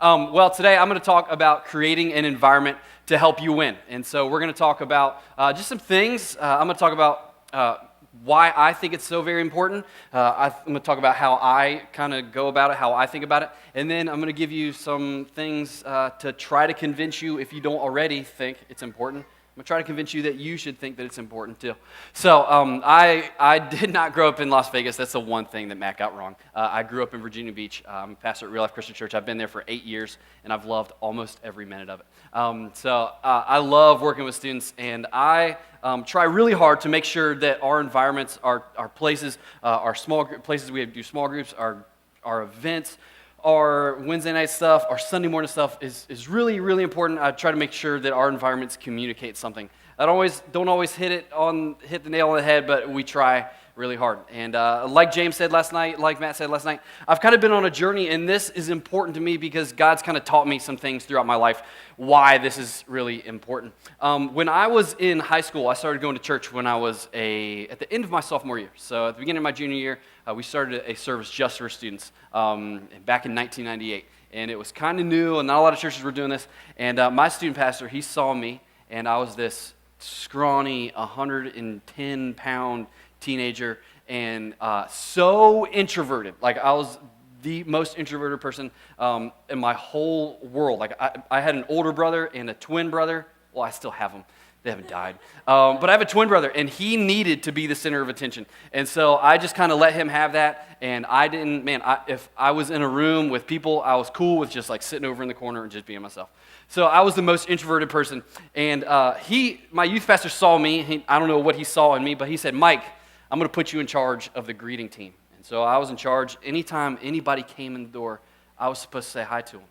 Well, today I'm going to talk about creating an environment to help you win. And so we're going to talk about just some things. I'm going to talk about why I think it's so very important. I'm going to talk about how I kind of go about it, how I think about it. And then I'm going to give you some things to try to convince you, if you don't already think it's important, I'm going to try to convince you that you should think that it's important too. So I did not grow up in Las Vegas. That's the one thing that Matt got wrong. I grew up in Virginia Beach. I'm a pastor at Real Life Christian Church. I've been there for 8 years, and I've loved almost every minute of it. I love working with students, and I try really hard to make sure that our environments, our places, our small places we do small groups, our events, our Wednesday night stuff, our Sunday morning stuff is really, really important. I try to make sure that our environments communicate something. I don't always hit the nail on the head, but we try really hard. And like James said last night, like Matt said last night, I've kind of been on a journey, and this is important to me because God's kind of taught me some things throughout my life, why this is really important. When I was in high school, I started going to church when I was at the end of my sophomore year. So at the beginning of my junior year, we started a service just for students back in 1998. And it was kind of new, and not a lot of churches were doing this. And my student pastor, he saw me, and I was this scrawny, 110-pound teenager, and so introverted. Like, I was the most introverted person in my whole world. Like, I had an older brother and a twin brother. Well, I still have them. They haven't died. But I have a twin brother, and he needed to be the center of attention. And so I just kind of let him have that, and I didn't, if I was in a room with people, I was cool with just like sitting over in the corner and just being myself. So I was the most introverted person, and my youth pastor saw me. I don't know what he saw in me, but he said, "Mike, I'm going to put you in charge of the greeting team." And so I was in charge. Anytime anybody came in the door, I was supposed to say hi to them.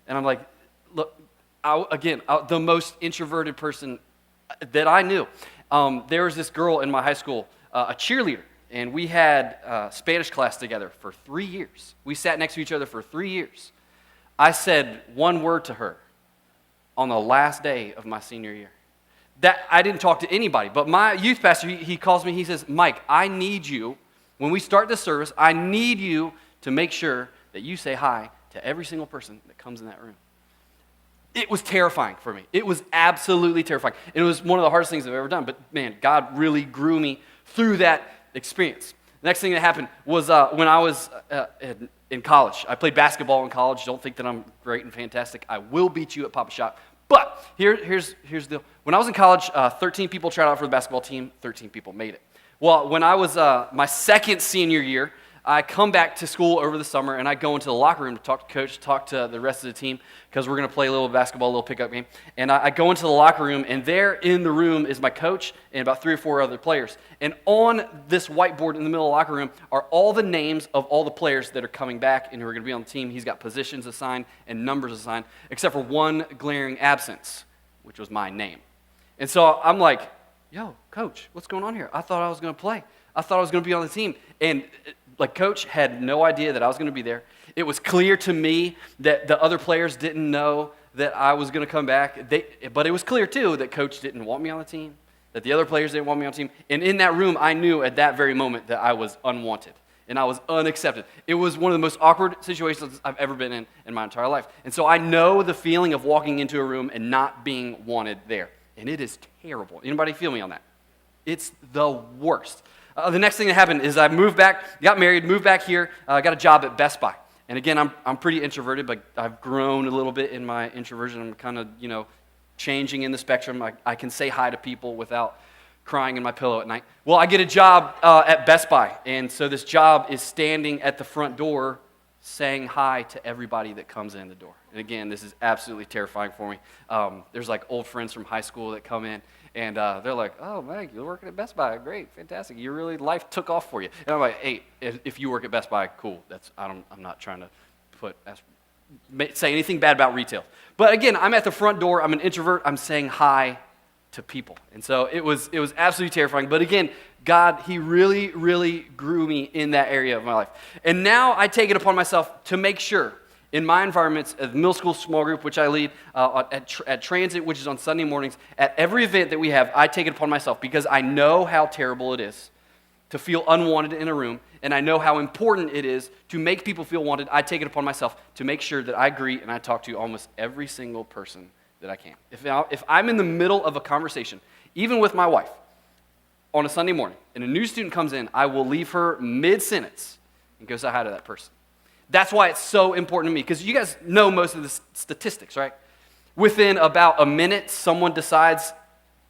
And I'm like, look, the most introverted person that I knew. There was this girl in my high school, a cheerleader, and we had Spanish class together for 3 years. We sat next to each other for 3 years. I said one word to her on the last day of my senior year. That I didn't talk to anybody, but my youth pastor, he calls me, he says, "Mike, I need you, when we start this service, I need you to make sure that you say hi to every single person that comes in that room." It was terrifying for me. It was absolutely terrifying. It was one of the hardest things I've ever done, but man, God really grew me through that experience. The next thing that happened was when I was in college. I played basketball in college. Don't think that I'm great and fantastic. I will beat you at Papa Shot. But here's the deal. When I was in college, 13 people tried out for the basketball team. 13 people made it. Well, when I was my second senior year, I come back to school over the summer, and I go into the locker room to talk to coach, talk to the rest of the team, because we're going to play a little basketball, a little pickup game. And I go into the locker room, and there in the room is my coach and about 3 or 4 other players. And on this whiteboard in the middle of the locker room are all the names of all the players that are coming back and who are going to be on the team. He's got positions assigned and numbers assigned, except for one glaring absence, which was my name. And so I'm like, "Yo, coach, what's going on here? I thought I was going to play. I thought I was going to be on the team." And coach had no idea that I was going to be there. It was clear to me that the other players didn't know that I was going to come back. But it was clear, too, that coach didn't want me on the team, that the other players didn't want me on the team. And in that room, I knew at that very moment that I was unwanted and I was unaccepted. It was one of the most awkward situations I've ever been in my entire life. And so I know the feeling of walking into a room and not being wanted there. And it is terrible. Anybody feel me on that? It's the worst. The next thing that happened is I moved back, got married, moved back here, got a job at Best Buy. And again, I'm pretty introverted, but I've grown a little bit in my introversion. I'm kind of, changing in the spectrum. I can say hi to people without crying in my pillow at night. Well, I get a job at Best Buy, and so this job is standing at the front door saying hi to everybody that comes in the door. And again, this is absolutely terrifying for me. There's like old friends from high school that come in, and they're like, "Oh, Mike, you're working at Best Buy. Great, fantastic. Life took off for you." And I'm like, "Hey, if you work at Best Buy, cool. I'm not trying to say anything bad about retail." But again, I'm at the front door. I'm an introvert. I'm saying hi to people. And so it was absolutely terrifying. But again, God, he really, really grew me in that area of my life. And now I take it upon myself to make sure in my environments, at the middle school small group, which I lead, at Transit, which is on Sunday mornings, at every event that we have, I take it upon myself because I know how terrible it is to feel unwanted in a room, and I know how important it is to make people feel wanted, I take it upon myself to make sure that I greet and I talk to almost every single person that I can. If I'm in the middle of a conversation, even with my wife, on a Sunday morning, and a new student comes in, I will leave her mid-sentence and go say hi to that person. That's why it's so important to me, because you guys know most of the statistics, right? Within about a minute, someone decides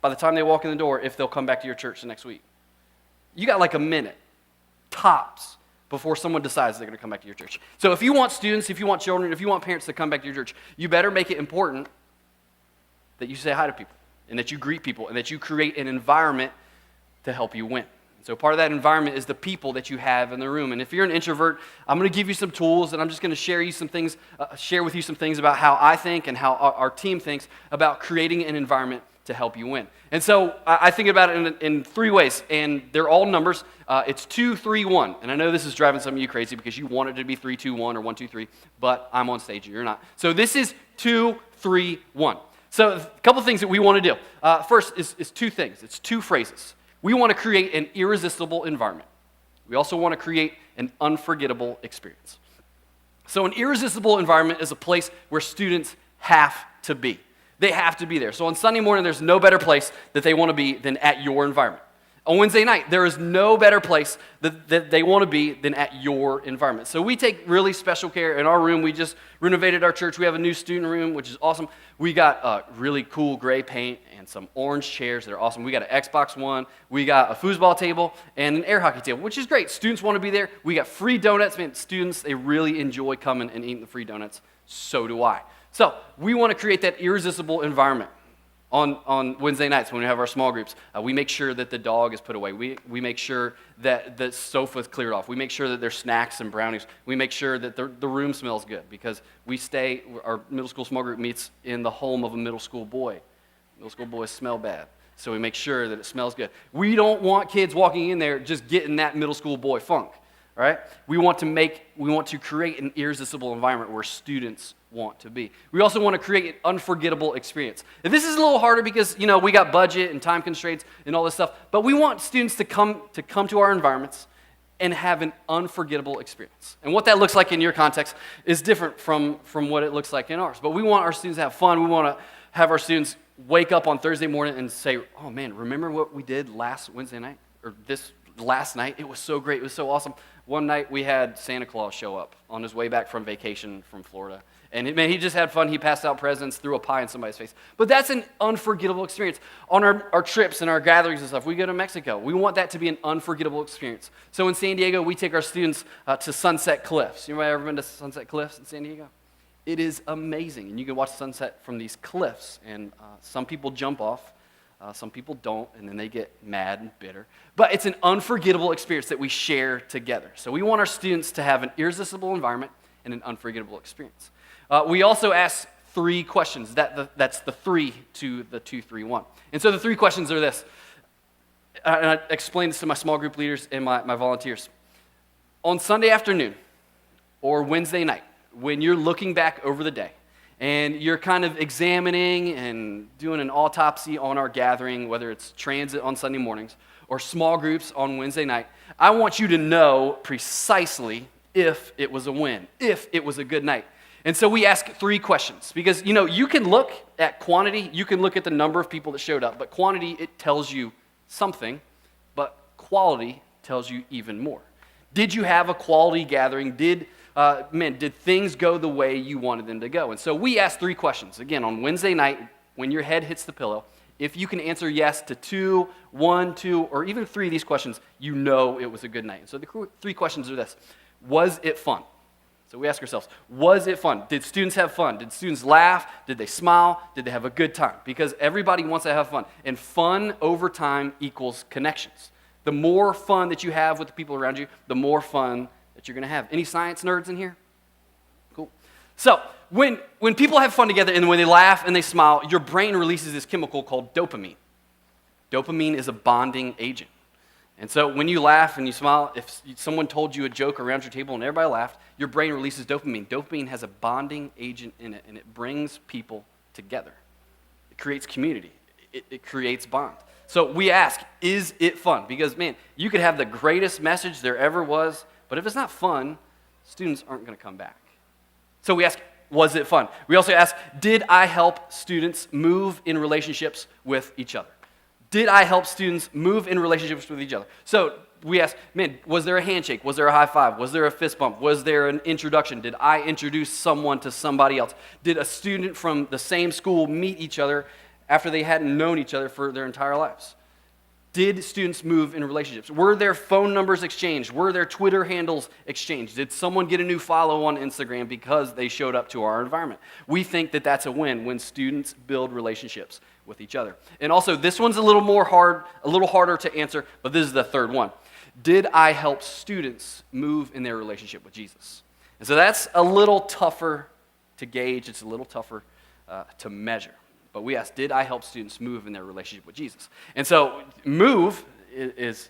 by the time they walk in the door if they'll come back to your church the next week. You got like a minute, tops, before someone decides they're going to come back to your church. So if you want students, if you want children, if you want parents to come back to your church, you better make it important that you say hi to people and that you greet people and that you create an environment to help you win. So part of that environment is the people that you have in the room. And if you're an introvert, I'm going to give you some tools, and I'm just going to share with you some things about how I think and how our team thinks about creating an environment to help you win. And so I think about it in three ways, and they're all numbers. It's 2, 3, 1. And I know this is driving some of you crazy because you want it to be 3, 2, 1 or 1, 2, 3, but I'm on stage and you're not. So this is 2, 3, 1. So a couple things that we want to do. First is two things. It's two phrases. We want to create an irresistible environment. We also want to create an unforgettable experience. So an irresistible environment is a place where students have to be. They have to be there. So on Sunday morning, there's no better place that they want to be than at your environment. On Wednesday night, there is no better place that they want to be than at your environment. So we take really special care in our room. We just renovated our church. We have a new student room, which is awesome. We got really cool gray paint and some orange chairs that are awesome. We got an Xbox One. We got a foosball table and an air hockey table, which is great. Students want to be there. We got free donuts. Man, students, they really enjoy coming and eating the free donuts. So do I. So we want to create that irresistible environment. On Wednesday nights when we have our small groups, we make sure that the dog is put away. We make sure that the sofa is cleared off. We make sure that there's snacks and brownies. We make sure that the room smells good because our middle school small group meets in the home of a middle school boy. Middle school boys smell bad, so we make sure that it smells good. We don't want kids walking in there just getting that middle school boy funk, all right? We want to create an irresistible environment where students want to be. We also want to create an unforgettable experience. And this is a little harder because, we got budget and time constraints and all this stuff, but we want students to come to our environments and have an unforgettable experience. And what that looks like in your context is different from what it looks like in ours. But we want our students to have fun. We want to have our students wake up on Thursday morning and say, oh man, remember what we did last Wednesday night? Or this last night? It was so great. It was so awesome. One night we had Santa Claus show up on his way back from vacation from Florida. And he just had fun. He passed out presents, threw a pie in somebody's face. But that's an unforgettable experience. On our trips and our gatherings and stuff, we go to Mexico. We want that to be an unforgettable experience. So in San Diego, we take our students to Sunset Cliffs. You ever been to Sunset Cliffs in San Diego? It is amazing. And you can watch the sunset from these cliffs. And some people jump off. Some people don't, and then they get mad and bitter. But it's an unforgettable experience that we share together. So we want our students to have an irresistible environment and an unforgettable experience. We also ask 3 questions. That's the 3 to the 2, 3, 1. And so the 3 questions are this. And I explained this to my small group leaders and my volunteers. On Sunday afternoon or Wednesday night, when you're looking back over the day and you're kind of examining and doing an autopsy on our gathering, whether it's transit on Sunday mornings or small groups on Wednesday night, I want you to know precisely if it was a win, if it was a good night. And so we ask 3 questions because, you can look at quantity, you can look at the number of people that showed up, but quantity, it tells you something, but quality tells you even more. Did you have a quality gathering? Did things go the way you wanted them to go? And so we ask 3 questions. Again, on Wednesday night, when your head hits the pillow, if you can answer yes to 2, 1, 2, or even 3 of these questions, you know it was a good night. And so the 3 questions are this. Was it fun? So we ask ourselves, was it fun? Did students have fun? Did students laugh? Did they smile? Did they have a good time? Because everybody wants to have fun. And fun over time equals connections. The more fun that you have with the people around you, the more fun that you're going to have. Any science nerds in here? Cool. So when people have fun together and when they laugh and they smile, your brain releases this chemical called dopamine. Dopamine is a bonding agent. And so when you laugh and you smile, if someone told you a joke around your table and everybody laughed, your brain releases dopamine. Dopamine has a bonding agent in it, and it brings people together. It creates community. It creates bond. So we ask, is it fun? Because, man, you could have the greatest message there ever was, but if it's not fun, students aren't going to come back. So we ask, was it fun? We also ask, did I help students move in relationships with each other? Did I help students move in relationships with each other? So we ask, man, was there a handshake? Was there a high five? Was there a fist bump? Was there an introduction? Did I introduce someone to somebody else? Did a student from the same school meet each other after they hadn't known each other for their entire lives? Did students move in relationships? Were their phone numbers exchanged? Were their Twitter handles exchanged? Did someone get a new follow on Instagram because they showed up to our environment? We think that that's a win when students build relationships with each other. And also, this one's a little harder to answer, but this is the third one. Did I help students move in their relationship with Jesus? And so that's a little tougher to gauge. It's a little tougher to measure. But we asked, did I help students move in their relationship with Jesus? And so move is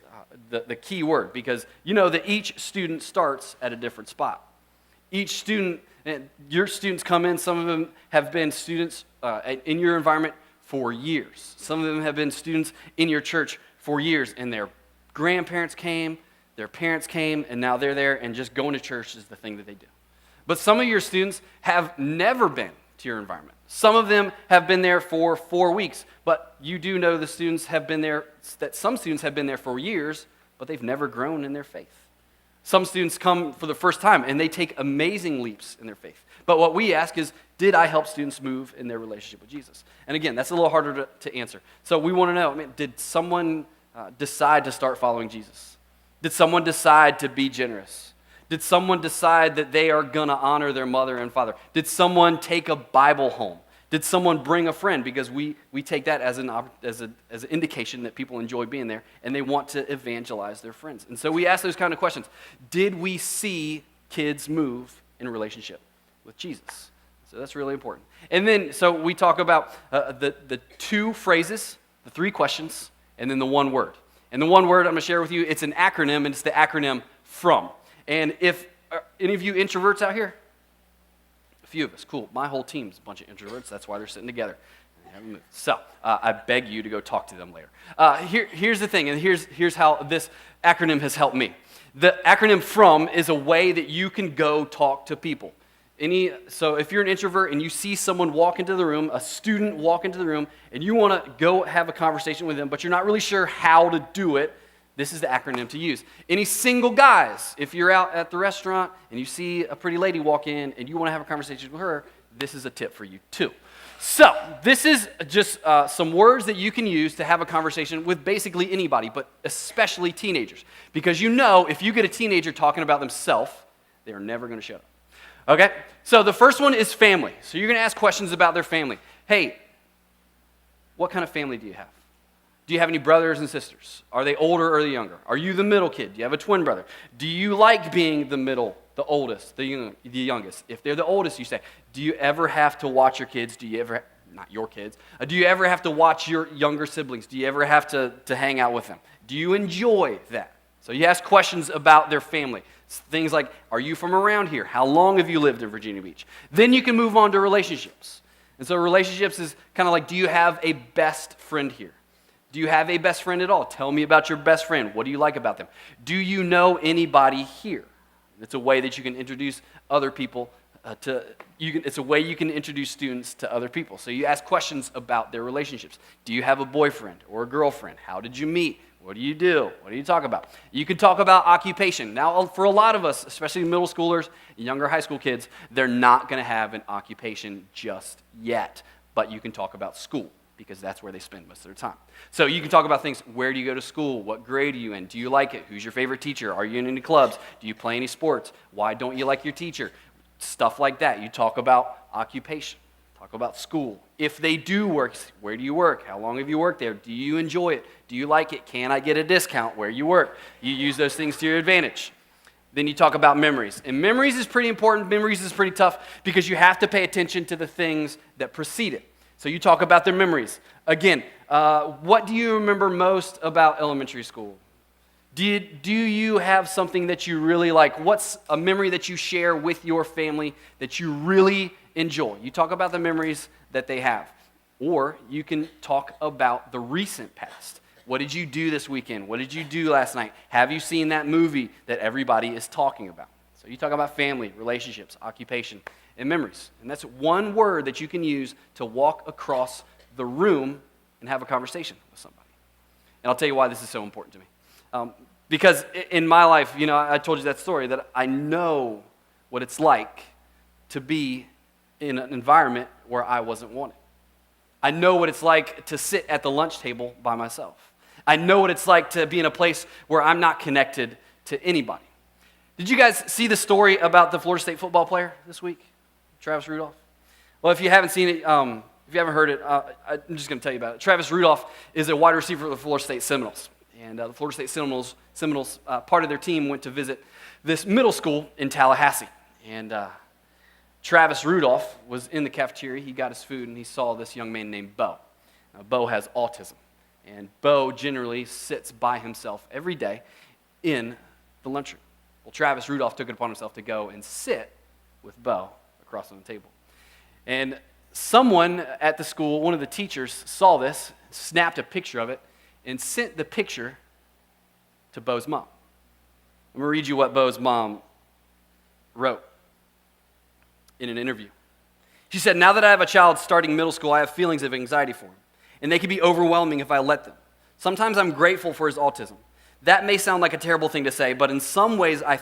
the key word, because you know that each student starts at a different spot. Each student, your students come in, some of them have been students in your environment for years. Some of them have been students in your church for years, and their grandparents came, their parents came, and now they're there, and just going to church is the thing that they do. But some of your students have never been to your environment. Some of them have been there for 4 weeks, but you do know that some students have been there for years, but they've never grown in their faith. Some students come for the first time, and they take amazing leaps in their faith. But what we ask is, did I help students move in their relationship with Jesus? And again, that's a little harder to answer. So we want to know, did someone decide to start following Jesus? Did someone decide to be generous? Did someone decide that they are going to honor their mother and father? Did someone take a Bible home? Did someone bring a friend? Because we take that as an indication that people enjoy being there and they want to evangelize their friends. And so we ask those kind of questions. Did we see kids move in relationship with Jesus? So that's really important. And then, so we talk about the two phrases, the three questions, and then the one word. And the one word I'm going to share with you, it's an acronym, and it's the acronym FROM. And if any of you introverts out here? A few of us, cool. My whole team's a bunch of introverts. That's why they're sitting together. So I beg you to go talk to them later. Here's the thing, and here's how this acronym has helped me. The acronym FROM is a way that you can go talk to people. So if you're an introvert and you see someone walk into the room, a student walk into the room, and you want to go have a conversation with them, but you're not really sure how to do it, this is the acronym to use. Any single guys, if you're out at the restaurant and you see a pretty lady walk in and you want to have a conversation with her, this is a tip for you too. So this is just some words that you can use to have a conversation with basically anybody, but especially teenagers. Because you know if you get a teenager talking about themselves, they are never going to shut up. Okay? So the first one is family. So you're going to ask questions about their family. Hey, what kind of family do you have? Do you have any brothers and sisters? Are they older or are they younger? Are you the middle kid? Do you have a twin brother? Do you like being the middle, the oldest, the youngest? If they're the oldest, you say, do you ever have to watch your kids? Do you ever, not your kids, do you ever have to watch your younger siblings? Do you ever have to hang out with them? Do you enjoy that? So you ask questions about their family. Things like, are you from around here? How long have you lived in Virginia Beach? Then you can move on to relationships. And so relationships is kind of like, do you have a best friend here? Do you have a best friend at all? Tell me about your best friend. What do you like about them? Do you know anybody here? It's a way that you can introduce other people it's a way you can introduce students to other people. So you ask questions about their relationships. Do you have a boyfriend or a girlfriend? How did you meet? What do you do? What do you talk about? You can talk about occupation. Now, for a lot of us, especially middle schoolers and younger high school kids, they're not going to have an occupation just yet. But you can talk about school, because that's where they spend most of their time. So you can talk about things, where do you go to school? What grade are you in? Do you like it? Who's your favorite teacher? Are you in any clubs? Do you play any sports? Why don't you like your teacher? Stuff like that. You talk about occupation. Talk about school. If they do work, where do you work? How long have you worked there? Do you enjoy it? Do you like it? Can I get a discount where you work? You use those things to your advantage. Then you talk about memories. And memories is pretty important. Memories is pretty tough because you have to pay attention to the things that precede it. So you talk about their memories. Again, what do you remember most about elementary school? Do you have something that you really like? What's a memory that you share with your family that you really enjoy? You talk about the memories that they have. Or you can talk about the recent past. What did you do this weekend? What did you do last night? Have you seen that movie that everybody is talking about? So you talk about family, relationships, occupation, and memories. And that's one word that you can use to walk across the room and have a conversation with somebody. And I'll tell you why this is so important to me. Because in my life, I told you that story, that I know what it's like to be in an environment where I wasn't wanted. I know what it's like to sit at the lunch table by myself. I know what it's like to be in a place where I'm not connected to anybody. Did you guys see the story about the Florida State football player this week, Travis Rudolph? Well, if you haven't seen it, if you haven't heard it, I'm just going to tell you about it. Travis Rudolph is a wide receiver for the Florida State Seminoles. And the Florida State Seminoles, part of their team went to visit this middle school in Tallahassee. And Travis Rudolph was in the cafeteria. He got his food, and he saw this young man named Bo. Now, Bo has autism. And Bo generally sits by himself every day in the lunchroom. Well, Travis Rudolph took it upon himself to go and sit with Bo across on the table. And someone at the school, one of the teachers, saw this, snapped a picture of it, and sent the picture to Bo's mom. I'm going to read you what Bo's mom wrote in an interview. She said, "Now that I have a child starting middle school, I have feelings of anxiety for him, and they can be overwhelming if I let them. Sometimes I'm grateful for his autism. That may sound like a terrible thing to say, but in some ways I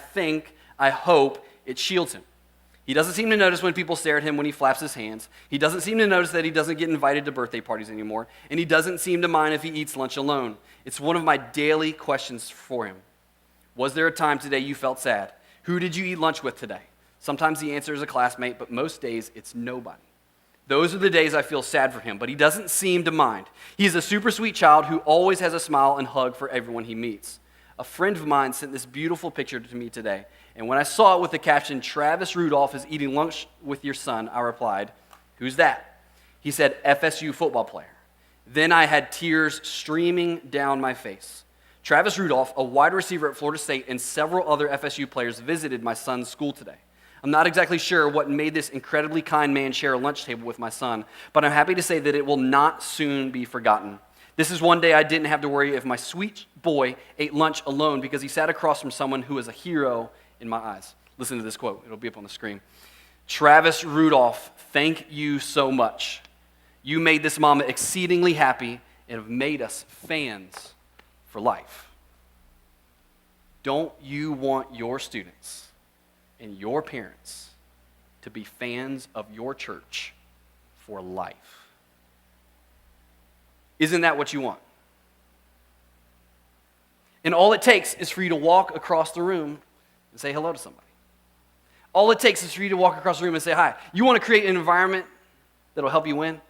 hope it shields him. He doesn't seem to notice when people stare at him when he flaps his hands. He doesn't seem to notice that he doesn't get invited to birthday parties anymore, and he doesn't seem to mind if he eats lunch alone. It's one of my daily questions for him. Was there a time today you felt sad? Who did you eat lunch with today? Sometimes the answer is a classmate, but most days it's nobody. Those are the days I feel sad for him, but he doesn't seem to mind. He's a super sweet child who always has a smile and hug for everyone he meets. A friend of mine sent this beautiful picture to me today, and when I saw it with the caption, 'Travis Rudolph is eating lunch with your son,' I replied, 'Who's that?' He said, 'FSU football player.' Then I had tears streaming down my face. Travis Rudolph, a wide receiver at Florida State, and several other FSU players visited my son's school today. I'm not exactly sure what made this incredibly kind man share a lunch table with my son, but I'm happy to say that it will not soon be forgotten. This is one day I didn't have to worry if my sweet boy ate lunch alone because he sat across from someone who is a hero in my eyes." Listen to this quote. It'll be up on the screen. "Travis Rudolph, thank you so much. You made this mama exceedingly happy and have made us fans for life." Don't you want your students and your parents to be fans of your church for life? Isn't that what you want? And all it takes is for you to walk across the room and say hello to somebody. All it takes is for you to walk across the room and say hi. You want to create an environment that'll help you win?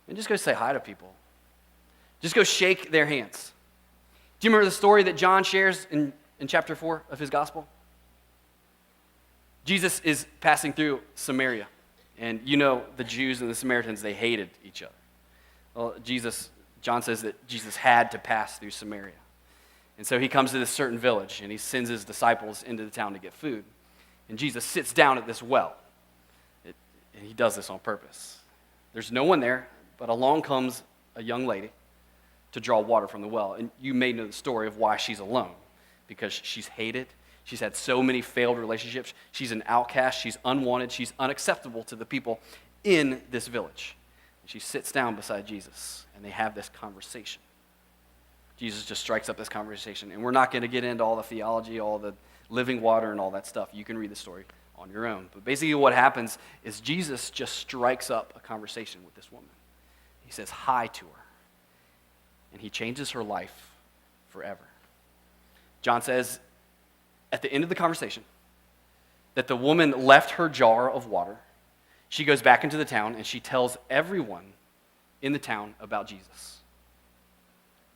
And just go say hi to people. Just go shake their hands. Do you remember the story that John shares in chapter 4 of his gospel? Jesus is passing through Samaria, and the Jews and the Samaritans, they hated each other. Well, John says that Jesus had to pass through Samaria. And so he comes to this certain village, and he sends his disciples into the town to get food. And Jesus sits down at this well, and he does this on purpose. There's no one there, but along comes a young lady to draw water from the well. And you may know the story of why she's alone, because she's hated. She's had so many failed relationships. She's an outcast. She's unwanted. She's unacceptable to the people in this village. And she sits down beside Jesus, and they have this conversation. Jesus just strikes up this conversation. And we're not going to get into all the theology, all the living water, and all that stuff. You can read the story on your own. But basically what happens is Jesus just strikes up a conversation with this woman. He says hi to her, and he changes her life forever. John says, at the end of the conversation, that the woman left her jar of water. She goes back into the town, and she tells everyone in the town about Jesus.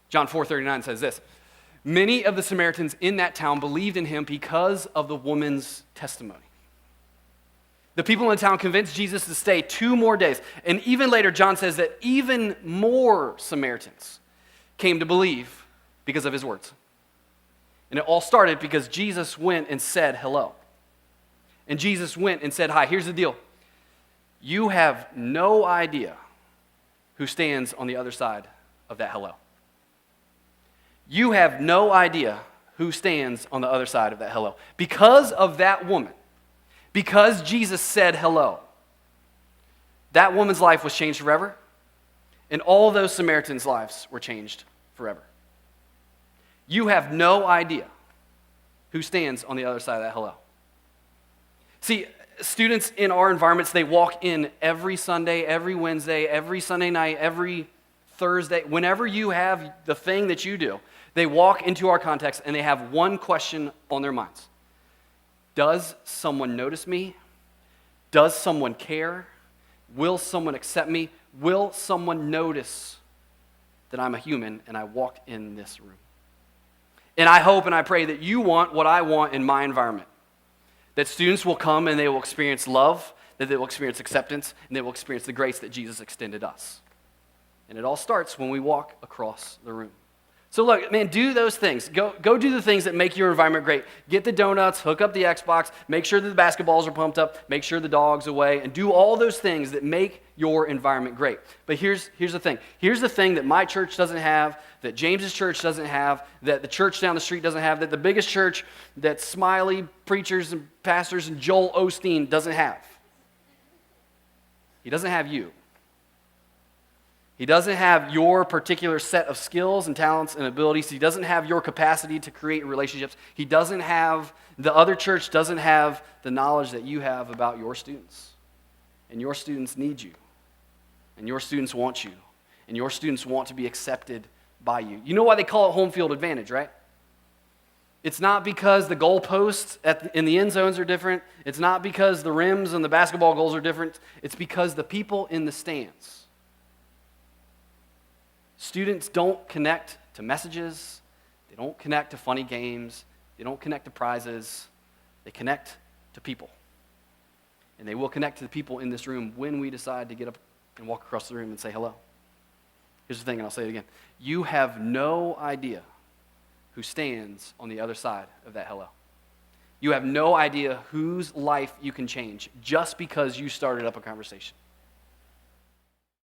John 4:39 says this, "Many of the Samaritans in that town believed in him because of the woman's testimony." The people in the town convinced Jesus to stay 2 more days. And even later, John says that even more Samaritans came to believe because of his words. And it all started because Jesus went and said hello. And Jesus went and said hi. Here's the deal. You have no idea who stands on the other side of that hello. You have no idea who stands on the other side of that hello. Because of that woman, because Jesus said hello, that woman's life was changed forever, and all those Samaritans' lives were changed forever. You have no idea who stands on the other side of that hello. See, students in our environments, they walk in every Sunday, every Wednesday, every Sunday night, every Thursday. Whenever you have the thing that you do, they walk into our context and they have one question on their minds. Does someone notice me? Does someone care? Will someone accept me? Will someone notice that I'm a human and I walked in this room? And I hope and I pray that you want what I want in my environment. That students will come and they will experience love, that they will experience acceptance, and they will experience the grace that Jesus extended us. And it all starts when we walk across the room. So look, man, do those things. Go do the things that make your environment great. Get the donuts, hook up the Xbox, make sure that the basketballs are pumped up, make sure the dog's away, and do all those things that make your environment great. But here's the thing. Here's the thing that my church doesn't have, that James's church doesn't have, that the church down the street doesn't have, that the biggest church that Smiley preachers and pastors and Joel Osteen doesn't have. He doesn't have you. He doesn't have your particular set of skills and talents and abilities. He doesn't have your capacity to create relationships. He doesn't have, the other church doesn't have the knowledge that you have about your students. And your students need you. And your students want you. And your students want to be accepted by you. You know why they call it home field advantage, right? It's not because the goalposts in the end zones are different. It's not because the rims and the basketball goals are different. It's because the people in the stands. Students don't connect to messages. They don't connect to funny games. They don't connect to prizes. They connect to people. And they will connect to the people in this room when we decide to get up and walk across the room and say hello. Here's the thing, and I'll say it again. You have no idea who stands on the other side of that hello. You have no idea whose life you can change just because you started up a conversation.